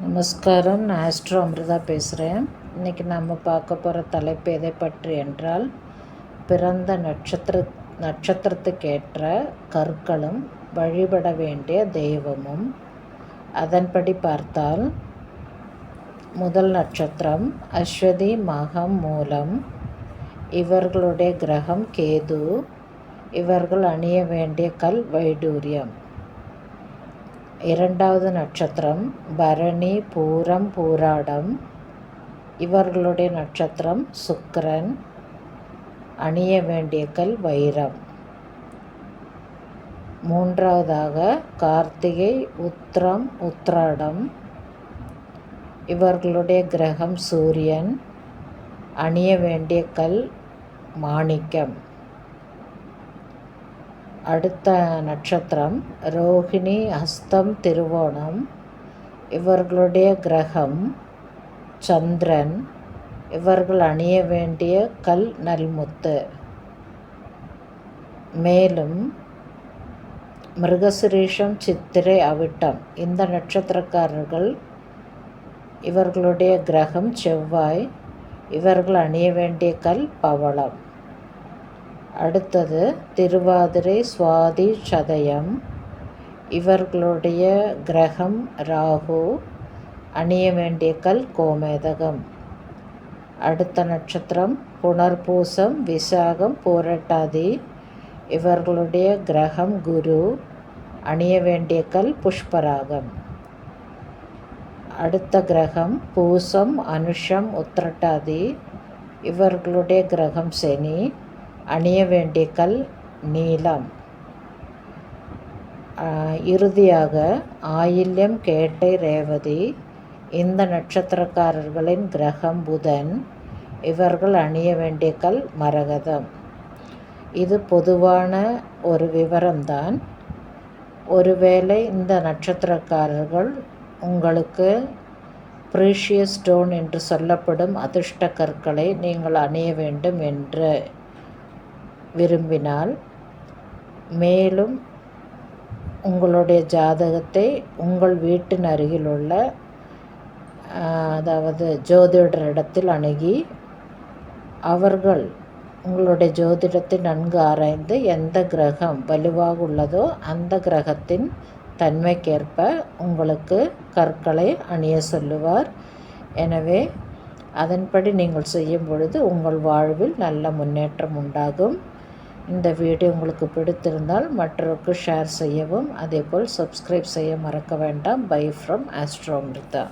நமஸ்காரம். நான் ஆஸ்ட்ரோ அமிர்தா பேசுகிறேன். இன்றைக்கி நம்ம பார்க்க போகிற தலைப்பு எதை பற்றி என்றால், பிறந்த நட்சத்திரத்துக்கேற்ற கற்களும் வழிபட வேண்டிய தெய்வமும். அதன்படி பார்த்தால், முதல் நட்சத்திரம் அஸ்வதி, மகம், மூலம். இவர்களுடைய கிரகம் கேது. இவர்கள் அணிய வேண்டிய கல் வைடூரியம். இரண்டாவது நட்சத்திரம் பரணி, பூரம், பூராடம். இவர்களுடைய நட்சத்திரம் சுக்கிரன். அணிய வேண்டிய கல் வைரம். மூன்றாவதாக கார்த்திகை, உத்திரம், உத்திராடம். இவர்களுடைய கிரகம் சூரியன். அணிய வேண்டிய கல் மாணிக்கம். அடுத்த நட்சத்திரம் ரோகிணி, ஹஸ்தம், திருவோணம். இவர்களுடைய கிரகம் சந்திரன். இவர்கள் அணிய வேண்டிய கல் நல்முத்து. மேலும் மிருகசிரீஷம், சித்திரை, அவிட்டம் இந்த நட்சத்திரக்காரர்கள் இவர்களுடைய கிரகம் செவ்வாய். இவர்கள் அணிய வேண்டிய கல் பவளம். அடுத்தது திருவாதிரை, சுவாதி, சதயம். இவர்களுடைய கிரகம் ராகு. அணிய வேண்டிய கல் கோமேதகம். அடுத்த நட்சத்திரம் புனர்பூசம், விசாகம், பூரட்டாதி. இவர்களுடைய கிரகம் குரு. அணிய வேண்டிய கல் புஷ்பராகம். அடுத்த கிரகம் பூசம், அனுஷம், உத்திரட்டாதி. இவர்களுடைய கிரகம் சனி. அணிய வேண்டிய கல் நீலம். இறுதியாக ஆயில்யம், கேட்டை, ரேவதி. இந்த நட்சத்திரக்காரர்களின் கிரகம் புதன். இவர்கள் அணிய வேண்டிய கல் மரகதம். இது பொதுவான ஒரு விவரம்தான். ஒருவேளை இந்த நட்சத்திரக்காரர்கள் உங்களுக்கு ப்ரீஷியஸ் ஸ்டோன் என்று சொல்லப்படும் அதிர்ஷ்ட கற்களை நீங்கள் அணிய வேண்டும் என்று விரும்பினால், மேலும் உங்களுடைய ஜாதகத்தை உங்கள் வீட்டின் அருகில் உள்ள அதாவது ஜோதிடரிடத்தில் அணுகி அவர்கள் உங்களுடைய ஜோதிடத்தை நன்கு ஆராய்ந்து எந்த கிரகம் வலுவாக உள்ளதோ அந்த கிரகத்தின் தன்மைக்கேற்ப உங்களுக்கு கற்களை அணிய சொல்லுவார். எனவே அதன்படி நீங்கள் செய்யும் பொழுது உங்கள் வாழ்வில் நல்ல முன்னேற்றம் உண்டாகும். இந்த வீடியோ உங்களுக்கு பிடித்திருந்தால் மற்றவருக்கு ஷேர் செய்யவும், அதேபோல் சப்ஸ்கிரைப் செய்ய மறக்க வேண்டாம். Bye from Astro Amrita.